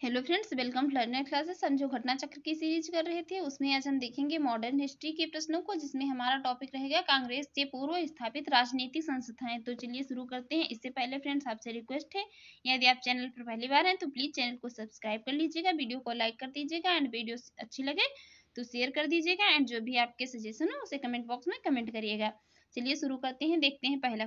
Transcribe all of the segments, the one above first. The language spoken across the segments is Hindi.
Hello friends, welcome to learner classes. हम जो घटना चक्र की सीरीज कर रहे थे उसमें आज हम देखेंगे मॉडर्न हिस्ट्री के प्रश्नों को, जिसमें हमारा टॉपिक रहेगा कांग्रेस से पूर्व स्थापित राजनीतिक संस्थाएं। तो चलिए शुरू करते हैं। इससे पहले फ्रेंड्स आपसे रिक्वेस्ट है, यदि आप चैनल पर पहली बार हैं तो प्लीज चैनल को सब्सक्राइब कर लीजिएगा, वीडियो को लाइक कर दीजिएगा एंड वीडियो अच्छी लगे तो शेयर कर दीजिएगा एंड जो भी आपके सजेशन हो उसे कमेंट बॉक्स में कमेंट करिएगा। चलिए शुरू करते हैं। देखते हैं पहला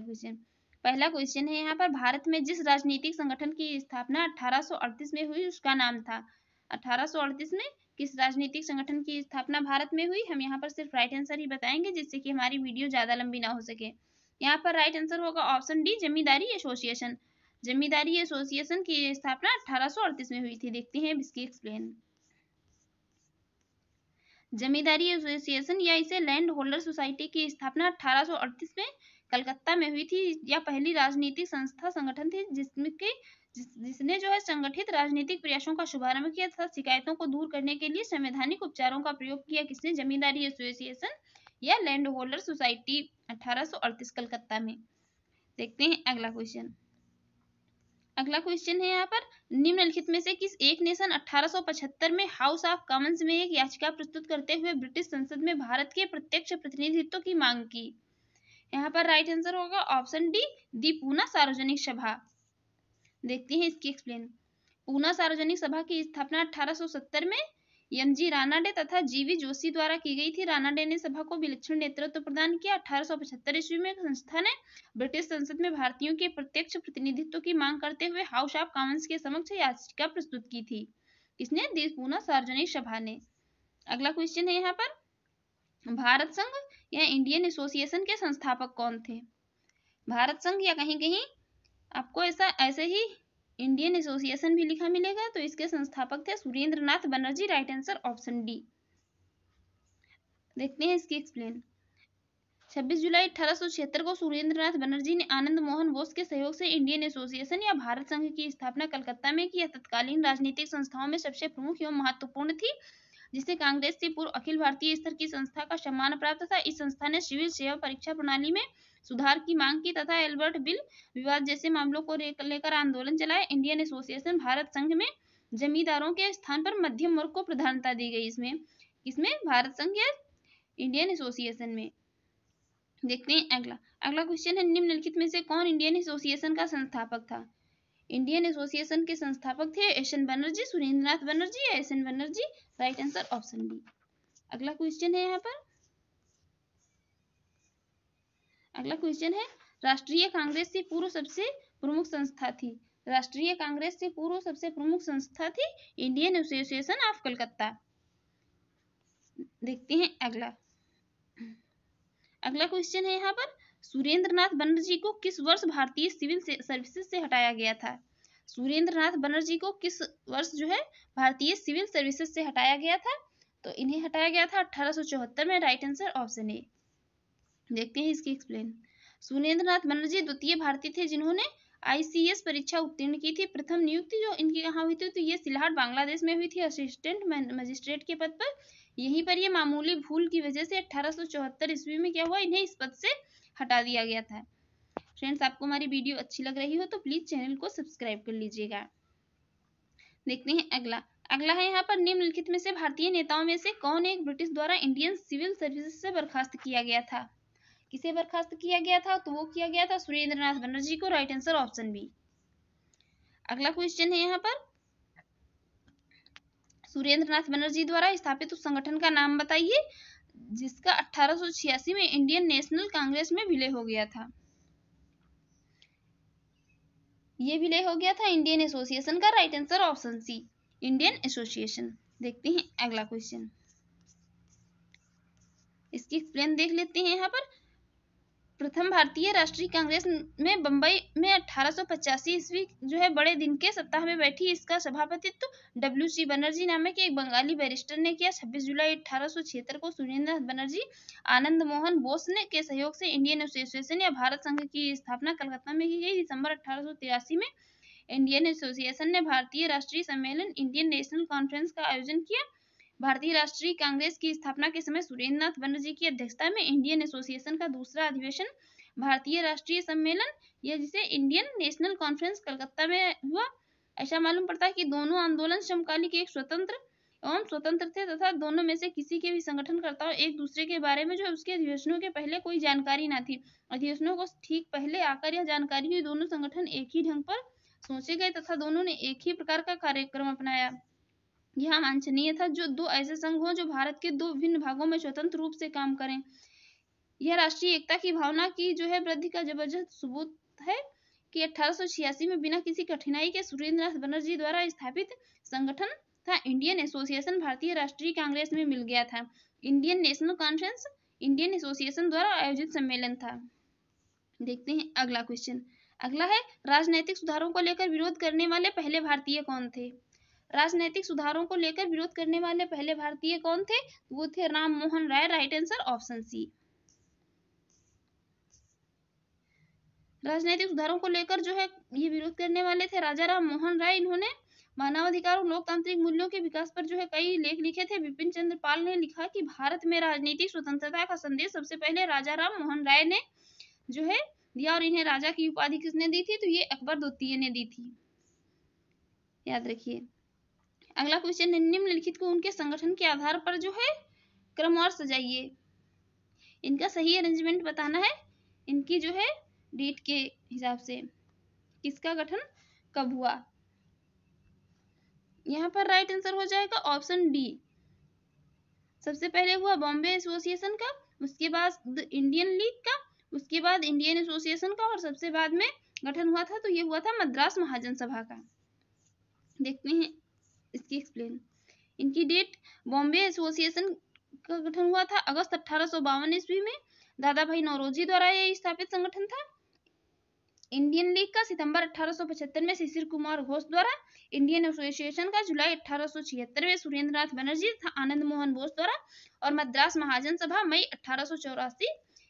क्वेश्चन है यहाँ पर, भारत में जिस राजनीतिक संगठन की स्थापना 1838 में हुई उसका नाम था। 1838 में किस राजनीतिक संगठन की स्थापना भारत में हुई? हम यहाँ पर सिर्फ राइट आंसर ही बताएंगे जिससे कि हमारी वीडियो ज्यादा लंबी ना हो सके। यहाँ पर राइट आंसर होगा ऑप्शन डी, जमींदारी एसोसिएशन। जमींदारी एसोसिएशन की स्थापना 1838 में हुई थी। देखते हैं इसकी एक्सप्लेन। जमींदारी एसोसिएशन या इसे लैंड होल्डर सोसाइटी की स्थापना 1838 में कलकत्ता में हुई थी। यह पहली राजनीतिक संस्था संगठन थी जिसने जो है संगठित राजनीतिक प्रयासों का शुभारंभ किया तथा शिकायतों को दूर करने के लिए संवैधानिक उपचारों का प्रयोग किया। किसने? जमींदारी एसोसिएशन या लैंड होल्डर सोसाइटी, 1838 कलकत्ता में। देखते हैं अगला क्वेश्चन है यहाँ पर, निम्नलिखित में से किस एक ने सन 1875 में हाउस ऑफ कॉमन्स में एक याचिका प्रस्तुत करते हुए ब्रिटिश संसद में भारत के प्रत्यक्ष प्रतिनिधित्व की मांग की? यहाँ पर राइट आंसर होगा ऑप्शन डी, दी पूना सार्वजनिक सभा। देखते हैं इसकी एक्सप्लेन। पूना सार्वजनिक सभा की स्थापना 1870 में एमजी रानाडे तथा जीवी जोशी द्वारा की गई थी। रानाडे ने सभा को विलक्षण नेतृत्व प्रदान किया। 1875 ईस्वी में संस्था ने ब्रिटिश संसद में भारतीयों के प्रत्यक्ष प्रतिनिधित्व की मांग करते हुए हाउस ऑफ कॉमन्स के समक्ष याचिका प्रस्तुत की थी। किसने? दी पूना सार्वजनिक सभा ने। अगला क्वेश्चन है यहाँ पर, भारत संघ या इंडियन एसोसिएशन के संस्थापक कौन थे? भारत संघ या कहीं कहीं आपको ऐसे ही इंडियन एसोसिएशन भी लिखा मिलेगा, तो इसके संस्थापक थे Surendra Nath Banerjee. Right answer option D. देखते हैं इसकी एक्सप्लेन। 26 जुलाई 1876 को सुरेंद्र नाथ बनर्जी ने आनंद मोहन बोस के सहयोग से इंडियन एसोसिएशन या भारत संघ की स्थापना कलकत्ता में की। तत्कालीन राजनीतिक संस्थाओं में सबसे प्रमुख एवं महत्वपूर्ण थी, जिसे कांग्रेस से पूर्व अखिल भारतीय स्तर की संस्था का सम्मान प्राप्त था। इस संस्था ने सिविल सेवा परीक्षा प्रणाली में सुधार की मांग की तथा एल्बर्ट बिल विवाद जैसे मामलों को लेकर आंदोलन चलाया। इंडियन एसोसिएशन भारत संघ में जमींदारों के स्थान पर मध्यम वर्ग को प्रधानता दी गई। इसमें भारत संघ या इंडियन एसोसिएशन में। देखते हैं अगला क्वेश्चन है, निम्नलिखित में से कौन इंडियन एसोसिएशन का संस्थापक था? इंडियन एसोसिएशन के संस्थापक थे एस.एन. बनर्जी, सुरेंद्रनाथ बनर्जी या SN. Banerjee. Right answer option D. अगला क्वेश्चन है, राष्ट्रीय कांग्रेस से पूर्व सबसे प्रमुख संस्था थी। राष्ट्रीय कांग्रेस से पूर्व सबसे प्रमुख संस्था थी इंडियन एसोसिएशन ऑफ कलकत्ता। देखते हैं अगला क्वेश्चन है यहाँ पर, सुरेंद्रनाथ बनर्जी को किस वर्ष भारतीय सिविल सर्विसेज से हटाया गया था? सुरेंद्रनाथ बनर्जी को किस वर्ष जो है भारतीय सिविल सर्विसेज से हटाया गया था? तो इन्हें हटाया गया था 1874 में। राइट आंसर ऑप्शन ए। देखते हैं इसकी एक्सप्लेन। सुरेंद्रनाथ बनर्जी द्वितीय भारतीय थे जिन्होंने आईसीएस परीक्षा उत्तीर्ण की थी। प्रथम नियुक्ति जो इनकी कहाँ हुई थी? तो ये सिलहाट बांग्लादेश में हुई थी, असिस्टेंट मजिस्ट्रेट के पद पर। यहीं पर ये मामूली भूल की वजह से 1874 ईस्वी में क्या हुआ, इन्हें इस पद से हटा दिया गया था। फ्रेंड्स, आपको हमारी वीडियो अच्छी लग रही हो तो प्लीज चैनल को सब्सक्राइब कर लीजिएगा। देखते हैं अगला है यहाँ पर, निम्नलिखित में से भारतीय नेताओं में से कौन एक ब्रिटिश द्वारा इंडियन सिविल सर्विसेज से बर्खास्त किया गया था? किसे बर्खास्त किया गया था? तो वो किया गया था सुरेंद्रनाथ बनर्जी को। Right answer option B. अगला क्वेश्चन है यहाँ पर, सुरेंद्रनाथ बनर्जी द्वारा स्थापित उस संगठन का नाम बताइए जिसका 1886 में इंडियन नेशनल कांग्रेस में विलय हो गया था। ये विलय हो गया था इंडियन एसोसिएशन का। Right answer option C, Indian Association. देखते हैं अगला क्वेश्चन, इसकी एक्सप्लेन देख लेते हैं यहाँ पर। प्रथम भारतीय राष्ट्रीय कांग्रेस में बंबई में 1885 ईस्वी जो है बड़े दिन के सप्ताह में बैठी। इसका सभापतित्व डब्ल्यू.सी. बनर्जी नामक एक बंगाली बैरिस्टर ने किया। 26 जुलाई 1876 को सुरेंद्रनाथ बनर्जी आनंद मोहन बोस ने के सहयोग से इंडियन एसोसिएशन या भारत संघ की स्थापना कलकत्ता में की गई। दिसंबर 1883 में इंडियन एसोसिएशन ने भारतीय राष्ट्रीय सम्मेलन इंडियन नेशनल कॉन्फ्रेंस का आयोजन किया। भारतीय राष्ट्रीय कांग्रेस की स्थापना के समय सुरेंद्रनाथ बनर्जी की अध्यक्षता में इंडियन एसोसिएशन का दूसरा अधिवेशन भारतीय राष्ट्रीय सम्मेलन या जिसे इंडियन नेशनल कॉन्फ्रेंस कलकत्ता में हुआ। ऐसा मालूम पड़ता है कि दोनों आंदोलन समकालिक एक स्वतंत्र थे तथा दोनों में से किसी के भी संगठनकर्ताओं एक दूसरे के बारे में जो उसके अधिवेशनों के पहले कोई जानकारी ना थी। अधिवेशनों को ठीक पहले आकर यह जानकारी हुई। दोनों संगठन एक ही ढंग पर सोचे गए तथा दोनों ने एक ही प्रकार का कार्यक्रम अपनाया। यह वांछनीय था जो दो ऐसे संघ हों जो भारत के दो भिन्न भागों में स्वतंत्र रूप से काम करें। यह राष्ट्रीय एकता की भावना की जो है वृद्धि का जबरदस्त सबूत है कि 1886 में बिना किसी कठिनाई के सुरेंद्रनाथ बनर्जी द्वारा स्थापित संगठन था इंडियन एसोसिएशन भारतीय राष्ट्रीय कांग्रेस में मिल गया था। Indian national conference Indian association द्वारा आयोजित सम्मेलन था। देखते हैं अगला क्वेश्चन। अगला है राजनैतिक सुधारों को लेकर विरोध करने वाले पहले भारतीय कौन थे? राजनैतिक सुधारों को लेकर विरोध करने वाले पहले भारतीय कौन थे? वो थे Ram Mohan Roy. Right answer option C. राजनीतिक सुधारों को लेकर जो है ये विरोध करने वाले थे राजा राम मोहन राय। इन्होंने मानवाधिकार और लोकतांत्रिक मूल्यों के विकास पर जो है कई लेख लिखे थे। विपिन चंद्र पाल ने लिखा कि भारत में राजनीतिक स्वतंत्रता का संदेश सबसे पहले राजा राम मोहन राय ने जो है दिया और इन्हें राजा की उपाधि किसने दी थी? तो ये अकबर द्वितीय ने दी थी, याद रखिए। अगला क्वेश्चन है निम्नलिखित को उनके संगठन के आधार पर जो है क्रमवार सजाइए। इनका सही अरेंजमेंट बताना है, इनकी जो है डेट के हिसाब से किसका गठन कब हुआ। यहाँ पर राइट आंसर हो जाएगा ऑप्शन डी। सबसे पहले हुआ बॉम्बे एसोसिएशन का, उसके बाद इंडियन लीग का, उसके बाद इंडियन एसोसिएशन का और सबसे बाद में गठन हुआ था तो ये हुआ था मद्रास महाजन सभा का। देखते हैं इसकी एक्सप्लेन। इनकी डेट बॉम्बे एसोसिएशन का गठन हुआ था अगस्त 1852 ईस्वी में। दादा भाई नौरोजी द्वारा यह स्थापित संगठन था। इंडियन लीग का सितंबर 1875 में शिशिर कुमार घोष द्वारा, इंडियन एसोसिएशन का जुलाई 1876 में सुरेंद्रनाथ बनर्जी तथा आनंद मोहन बोस द्वारा और मद्रास महाजन सभा मई 1884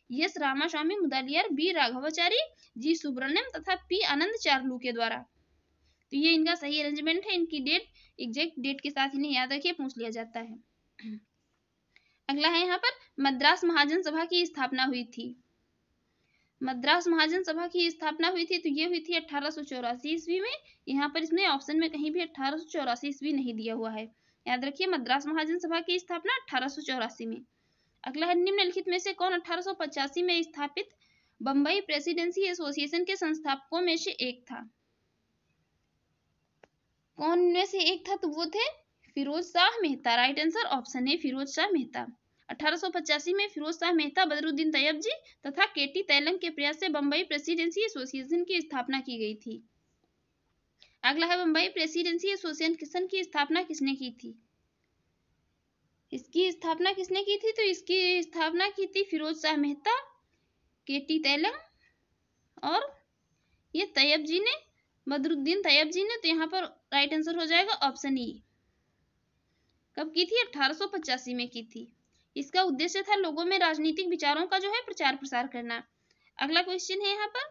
एस रामास्वामी मुदलियार, बी राघवाचारी, जी सुब्रमण्यम तथा पी आनंद चार्लू के द्वारा। तो ये इनका सही अरेंजमेंट है। इनकी डेट एग्जैक्ट डेट के साथ इन्हें याद रखिए, पूछ लिया जाता है। अगला है यहाँ पर मद्रास महाजन सभा की स्थापना हुई थी। मद्रास महाजन सभा की स्थापना हुई थी तो ये हुई थी 1884 ईस्वी में। यहाँ पर इसमें ऑप्शन में कहीं भी 1884 ईस्वी नहीं दिया हुआ है, याद रखिए। मद्रास महाजन सभा की स्थापना 1884 में। अगला है निम्नलिखित में से कौन 1885 में स्थापित बम्बई प्रेसिडेंसी एसोसिएशन के संस्थापकों में से एक था? कौन में से एक था? तो वो थे Firoz Shah Mehta. Right answer option A Firoz Shah Mehta. 1885 में फिरोज शाह मेहता, बदरुद्दीन तैयब जी तथा केटी तैलंग के प्रयास से बम्बई प्रेसिडेंसी एसोसिएशन की स्थापना की गई थी। अगला है बम्बई प्रेसिडेंसी एसोसिएशन की स्थापना किसने की थी? इसकी स्थापना किसने की थी? तो इसकी स्थापना की थी फिरोज शाह मेहता, केटी तैलंग और ये तैयब जी ने, बदरुद्दीन तैयब जी ने। तो यहाँ पर राइट आंसर हो जाएगा ऑप्शन ई। कब की थी? 1885 में की थी। इसका उद्देश्य था लोगों में राजनीतिक विचारों का जो है प्रचार प्रसार करना। अगला क्वेश्चन है यहाँ पर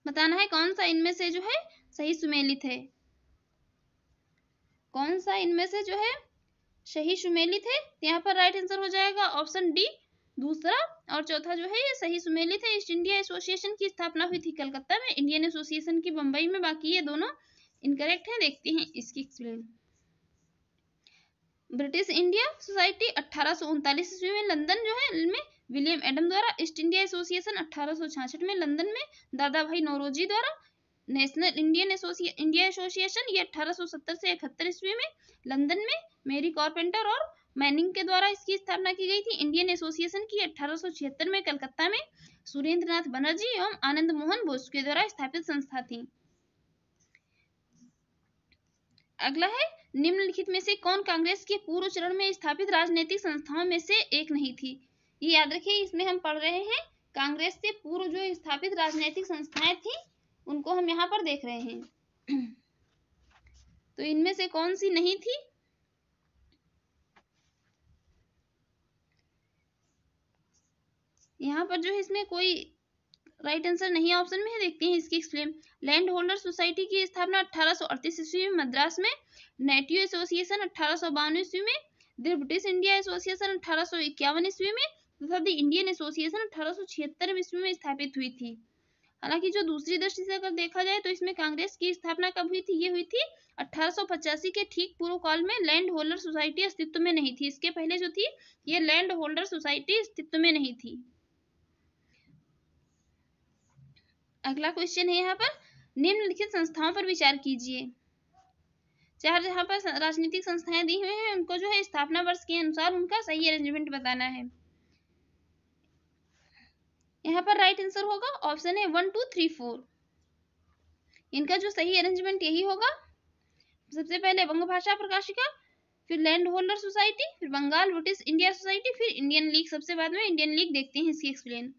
बताना है कौन सा इनमें से जो है सही सुमेलित है। कौन सा इनमें से जो है सही सुमेलित है? यहाँ पर राइट आंसर हो जाएगा ऑप्शन डी दूसरा, और चौथा जो है ये सही सुमेलित है। ईस्ट इंडिया एसोसिएशन की स्थापना हुई थी कलकत्ता में, इंडियन एसोसिएशन की बंबई में। बाकी ये दोनों इनकरेक्ट है। देखते हैं इसकी एक्सप्लेन। ब्रिटिश इंडिया सोसाइटी 1839 ईस्वी में लंदन जो है में विलियम एडम द्वारा, ईस्ट इंडिया एसोसिएशन 1866 में लंदन में दादा भाई नौरोजी द्वारा, नेशनल इंडिया एसोसिएशन ये 1870 से 71 ईस्वी में लंदन में मेरी कारपेंटर और मैनिंग के द्वारा इसकी स्थापना की गई थी। इंडियन एसोसिएशन की 1876 में कलकत्ता में सुरेंद्रनाथ बनर्जी एवं आनंद मोहन बोस के द्वारा स्थापित संस्था थी। अगला है निम्नलिखित में से कौन कांग्रेस के पूर्व चरण में स्थापित राजनीतिक संस्थाओं में से एक नहीं थी? ये याद रखिए, इसमें हम पढ़ रहे हैं कांग्रेस से पूर्व जो स्थापित राजनीतिक संस्थाएं थी उनको हम यहाँ पर देख रहे हैं। तो इनमें से कौन सी नहीं थी? यहाँ पर जो है इसमें कोई राइट आंसर नहीं ऑप्शन में है। देखते हैं इसकी एक्सप्लेन। लैंड होल्डर सोसाइटी की स्थापना 1838 ईस्वी में मद्रास में, नेटिव एसोसिएशन 1852 ईस्वी में, द ब्रिटिश इंडिया एसोसिएशन 1851 ईस्वी में तथा द इंडियन एसोसिएशन 1876 ईस्वी में स्थापित हुई थी। हालांकि जो दूसरी दृष्टि से अगर देखा जाए तो इसमें कांग्रेस की स्थापना कब हुई थी, ये हुई थी 1885 के ठीक पूर्व काल में। लैंड होल्डर सोसाइटी अस्तित्व में नहीं थी, इसके पहले जो थी ये लैंड होल्डर सोसाइटी अस्तित्व में नहीं थी। अगला क्वेश्चन है यहाँ पर, निम्नलिखित संस्थाओं पर विचार कीजिए। चार जहाँ पर राजनीतिक संस्थाएं दी हुई हैं उनको जो है स्थापना वर्ष के अनुसार उनका सही अरेंजमेंट बताना है। यहाँ पर राइट आंसर होगा ऑप्शन है 1 2 3 4। इनका जो सही अरेंजमेंट यही होगा। सबसे पहले बंग भाषा प्रकाशिका, फिर लैंड होल्डर सोसाइटी, फिर बंगाल ब्रिटिश इंडिया सोसाइटी, फिर इंडियन लीग, सबसे बाद में इंडियन लीग। देखते हैं इसकी एक्सप्लेन।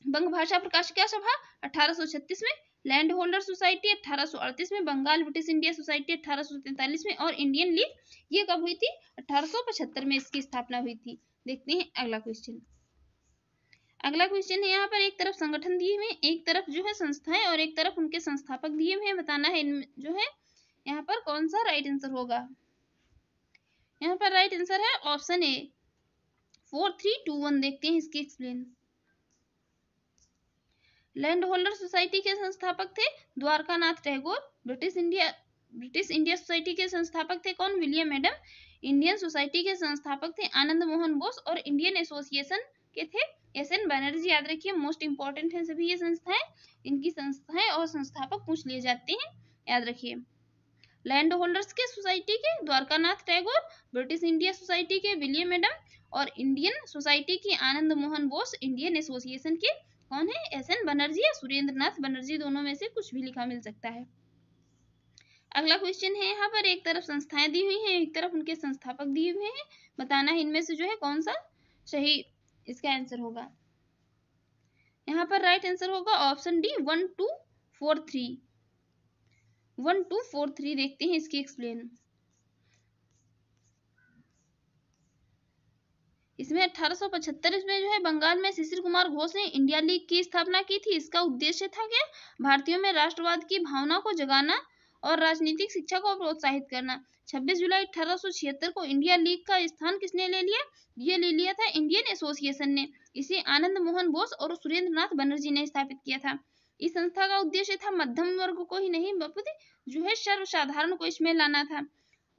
बंग भाषा प्रकाशिका सभा 1836 में, लैंड होल्डर सोसाइटी 1838 में, बंगाल ब्रिटिश इंडिया सोसाइटी 1843 में और इंडियन लीग ये कब हुई थी, 1875 में इसकी स्थापना हुई थी। देखते हैं अगला क्वेश्चन। अगला क्वेश्चन है यहाँ पर एक तरफ संगठन दिए हुए, एक तरफ जो है संस्थाएं और एक तरफ उनके संस्थापक दिए हुए हैं। बताना है इनमें जो है यहाँ पर कौन सा राइट आंसर होगा। यहाँ पर राइट आंसर है ऑप्शन ए 4 3 2 1। देखते हैं इसकी एक्सप्लेन। लैंड होल्डर सोसाइटी के संस्थापक थे Dwarkanath Tagore. British India society के संस्थापक थे कौन, विलियम एडम। इंडियन सोसाइटी के संस्थापक थे आनंद मोहन बोस और इंडियन एसोसिएशन के थे एस.एन. बनर्जी। याद रखिए, मोस्ट इंपॉर्टेंट है सभी ये संस्थाएं, इनकी संस्थाएं और संस्थापक पूछ लिए जाते हैं, याद रखिए। लैंड होल्डर्स के सोसाइटी के Dwarkanath Tagore, British India society के विलियम एडम और इंडियन सोसाइटी के आनंद मोहन बोस। इंडियन एसोसिएशन के कौन है, एस.एन. बनर्जी या सुरेंद्रनाथ बनर्जी, दोनों में से कुछ भी लिखा मिल सकता है। अगला क्वेश्चन है यहाँ पर एक तरफ संस्थाएं दी हुई हैं, एक तरफ उनके संस्थापक दिए हुए हैं। बताना है इनमें से जो है कौन सा सही इसका आंसर होगा। यहाँ पर राइट आंसर होगा ऑप्शन डी 1 2 4 3। 1 2 4 3। देखते हैं इसकी एक्सप्लेन। इसमें 1875 में जो है बंगाल में शिशिर कुमार घोष ने इंडिया लीग की स्थापना की थी। इसका उद्देश्य था क्या, भारतीयों में राष्ट्रवाद की भावना को जगाना और राजनीतिक शिक्षा को प्रोत्साहित करना। 26 जुलाई 1876 को इंडिया लीग का स्थान किसने ले लिया, ये ले लिया था इंडियन एसोसिएशन ने। इसे आनंद मोहन बोस और सुरेंद्रनाथ बनर्जी ने स्थापित किया था। इस संस्था का उद्देश्य था मध्यम वर्ग को ही नहीं जो है सर्वसाधारण को इसमें लाना था।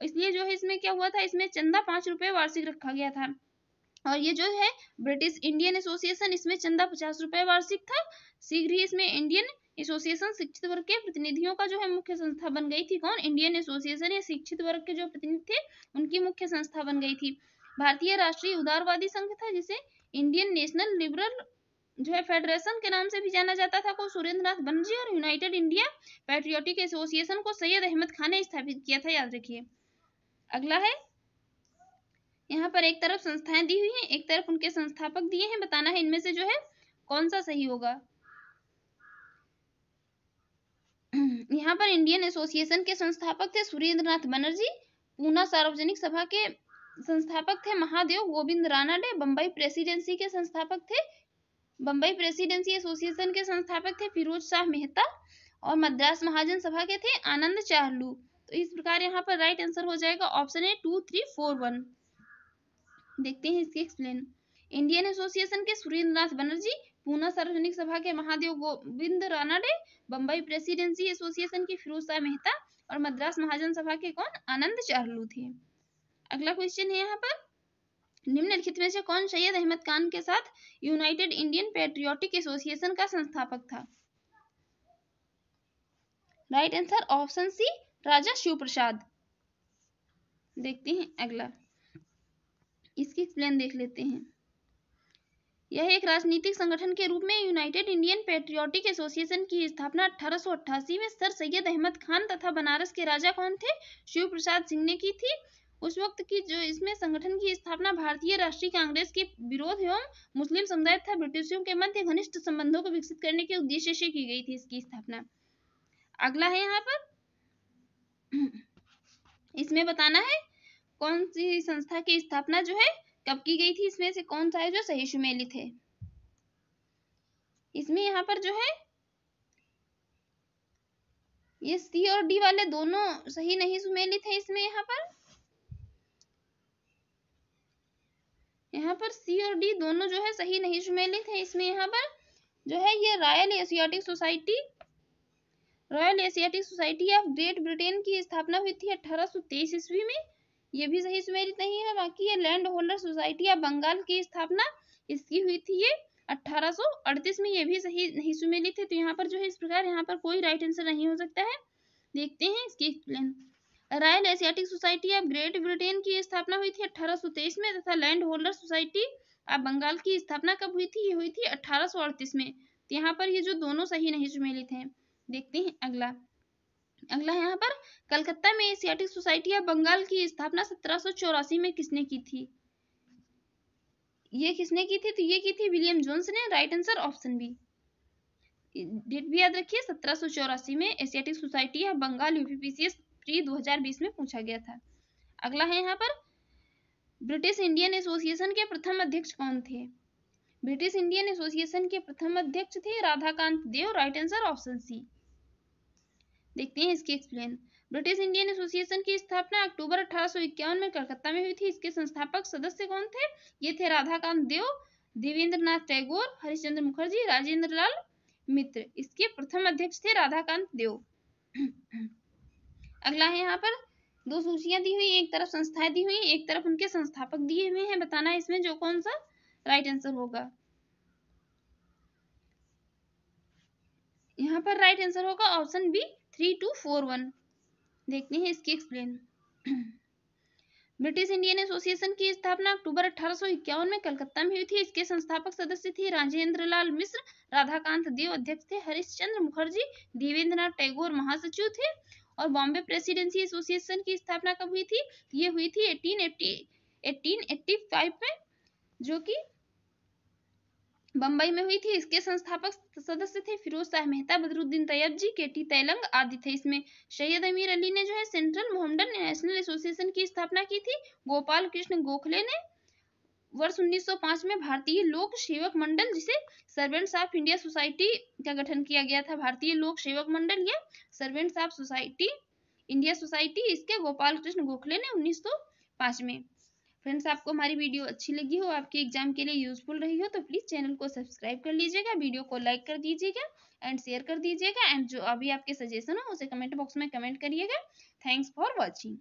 इसलिए जो है इसमें क्या हुआ था, इसमें चंदा 5 रुपए वार्षिक रखा गया था। और ये जो है ब्रिटिश इंडियन एसोसिएशन, इसमें चंदा 50 रुपए वार्षिक था। शीघ्र ही इसमें इंडियन एसोसिएशन शिक्षित वर्ग के प्रतिनिधियों का जो है मुख्य संस्था बन गई थी। कौन, इंडियन एसोसिएशन या शिक्षित वर्ग के जो प्रतिनिधि थे उनकी मुख्य संस्था बन गई थी। भारतीय राष्ट्रीय उदारवादी संघ था जिसे इंडियन नेशनल लिबरल जो है फेडरेशन के नाम से भी जाना जाता था को सुरेंद्रनाथ बनर्जी। और यूनाइटेड इंडिया पैट्रियोटिक एसोसिएशन को सैयद अहमद खान ने स्थापित किया था, याद रखिए। अगला है यहाँ पर एक तरफ संस्थाएं दी हुई हैं, एक तरफ उनके संस्थापक दिए हैं। बताना है इनमें से जो है कौन सा सही होगा। यहाँ पर इंडियन एसोसिएशन के संस्थापक थे सुरेंद्रनाथ बनर्जी। पूना सार्वजनिक सभा के संस्थापक थे महादेव गोविंद रानाडे। बम्बई प्रेसिडेंसी के संस्थापक थे, बम्बई प्रेसिडेंसी एसोसिएशन के संस्थापक थे फिरोज शाह मेहता। और मद्रास महाजन सभा के थे आनंद चाहलू। तो इस प्रकार यहाँ पर राइट आंसर हो जाएगा ऑप्शन ए 2 3 4 1। देखते हैं इसकी एक्सप्लेन। इंडियन एसोसिएशन के सुरेंद्रनाथ बनर्जी, पूना सार्वजनिक सभा के महादेव गोविंद रानाडे, बम्बई प्रेसिडेंसी एसोसिएशन की फिरोज शाह मेहता और मद्रास महाजन सभा के कौन, आनंद चाहलू थे। अगला क्वेश्चन है यहाँ पर, निम्नलिखित में से कौन सैयद अहमद खान के साथ यूनाइटेड इंडियन पैट्रियोटिक एसोसिएशन का संस्थापक था। राइट आंसर ऑप्शन सी राजा शिव प्रसाद। देखते हैं अगला, इसकी एक्सप्लेन देख लेते हैं। यह एक राजनीतिक संगठन के रूप में यूनाइटेड इंडियन पैट्रियोटिक एसोसिएशन की स्थापना 1888 में सर सैयद अहमद खान तथा बनारस के राजा कौन थे, शिव प्रसाद सिंह ने की थी। उस वक्त की जो इसमें संगठन की स्थापना भारतीय राष्ट्रीय कांग्रेस के विरोध एवं मुस्लिम समुदाय तथा ब्रिटिशों के मध्य घनिष्ठ संबंधों को विकसित करने के उद्देश्य से की गई थी इसकी स्थापना। अगला है यहाँ पर, इसमें बताना है कौन सी संस्था की स्थापना जो है कब की गई थी, इसमें से कौन सा है जो सही सुमेलित है। इसमें यहाँ पर जो है ये सी और डी वाले दोनों सही नहीं सुमेलित है। इसमें यहाँ पर सी और डी दोनों जो है सही नहीं सुमेलित है। इसमें यहाँ पर जो है ये royal Asiatic Society of Great Britain की स्थापना हुई थी 1823 ईस्वी में। ये भी सही सुमेलित नहीं है। बाकी ये Land Holder Society of Bengal की स्थापना इसकी हुई थी ये 1838 में। ये भी सही नहीं सुमेलित है। तो यहाँ पर जो है इस प्रकार यहाँ पर कोई राइट आंसर नहीं हो सकता है। देखते हैं इसकी explain. Royal Asiatic Society of Great Britain की स्थापना हुई थी 1823 में तथा Land Holder Society of Bengal की स्थापना कब हुई थी? ये हुई थी 1838 में। तो यहाँ पर ये जो दोनों सही नहीं सुमेलित हैं। देखते हैं अगला। अगला यहाँ पर कलकत्ता में एशियाटिक सोसाइटी ऑफ बंगाल की स्थापना 1784 में किसने की थी? ये किसने की थी? तो ये की थी विलियम जोन्स ने। Right answer option B. Date भी याद रखिए 1784 में Asiatic Society of Bengal UPPCS pre 2020 में पूछा गया था। अगला है यहाँ पर ब्रिटिश इंडियन एसोसिएशन के प्रथम अध्यक्ष कौन थे? ब्रिटिश इंडियन एसोसिएशन के प्रथम अध्यक्ष थे Radhakanta Deb. Right answer option C. देखते हैं इसकी एक्सप्लेन। ब्रिटिश इंडियन एसोसिएशन की स्थापना अक्टूबर 1851 में कलकत्ता में हुई थी। इसके संस्थापक सदस्य कौन थे? ये थे राधाकांत देव, देवेंद्रनाथ टैगोर, हरिश्चंद्र मुखर्जी, राजेंद्र लाल मित्र। इसके प्रथम अध्यक्ष थे राधाकांत देव। अगला है यहाँ पर दो सूचियां दी हुई, एक तरफ संस्थाएं दी हुई, एक तरफ उनके संस्थापक दिए हुए हैं। बताना है इसमें जो कौन सा राइट आंसर होगा। यहाँ पर राइट आंसर होगा ऑप्शन बी 3241। देखते हैं इसकी एक्सप्लेन। ब्रिटिश इंडियन एसोसिएशन की स्थापना अक्टूबर 1851 में कलकत्ता में हुई थी। इसके संस्थापक सदस्य थे राजेंद्र लाल मिश्र, राधाकांत देव अध्यक्ष थे, हरिश्चंद्र मुखर्जी, देवेंद्रनाथ टैगोर महासचिव थे। और बॉम्बे प्रेसिडेंसी एसोसिएशन की स्थापना कब हुई थी? ये हुई थी 1885 में, जो कि बंबई में हुई थी। इसके संस्थापक सदस्य थे फिरोज शाह मेहता, बदरुद्दीन तैयब जी, केटी तैलंग आदि थे। इसमें सैयद अमीर अली ने जो है सेंट्रल मोहम्मडन नेशनल एसोसिएशन की स्थापना की थी। गोपाल कृष्ण गोखले ने वर्ष 1905 में भारतीय लोक सेवक मंडल, जिसे सर्वेंट्स ऑफ इंडिया सोसाइटी का गठन किया गया था। भारतीय लोक सेवक मंडल या servants of society India society, इसके गोपाल कृष्ण गोखले ने 1905 में। फ्रेंड्स, आपको हमारी वीडियो अच्छी लगी हो, आपके एग्जाम के लिए यूजफुल रही हो, तो प्लीज चैनल को सब्सक्राइब कर लीजिएगा, वीडियो को लाइक कर दीजिएगा एंड शेयर कर दीजिएगा। एंड जो अभी आपके सजेशन हो उसे कमेंट बॉक्स में कमेंट करिएगा। Thanks for watching.